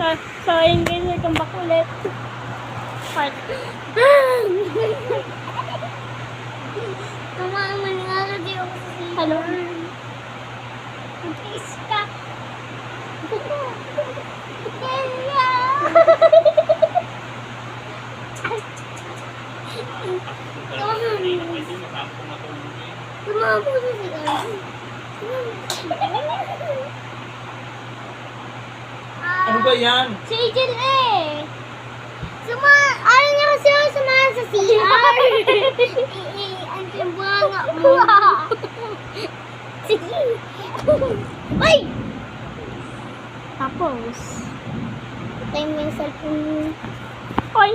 Sayang guys, itong bakulit. Part. Tumaman nga kasi ako sa CR. Hello? Mag-is ka. Kaya. Tumabo sa CR. Ano ba yan? Si Angel eh. Ano niya kasi ako sumahan sa CR. Ang timbanga mo. Sige. Ay! Tapos. Patay mo yung cellphone mo. Oy!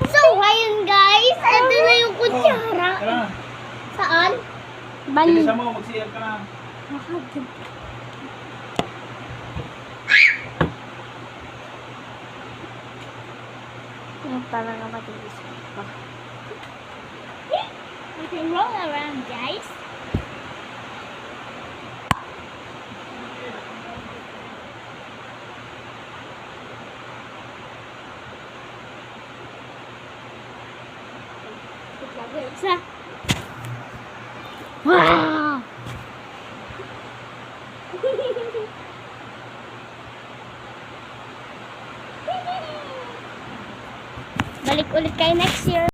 So, ayun guys. Ito na yung kutsara. Tara. Saan? Bali. Bilisan mo, mag-CR ka na. Yung talaga matilis pa. We can roll around, guys. Isa. Wow! Balik ulit kayo next year.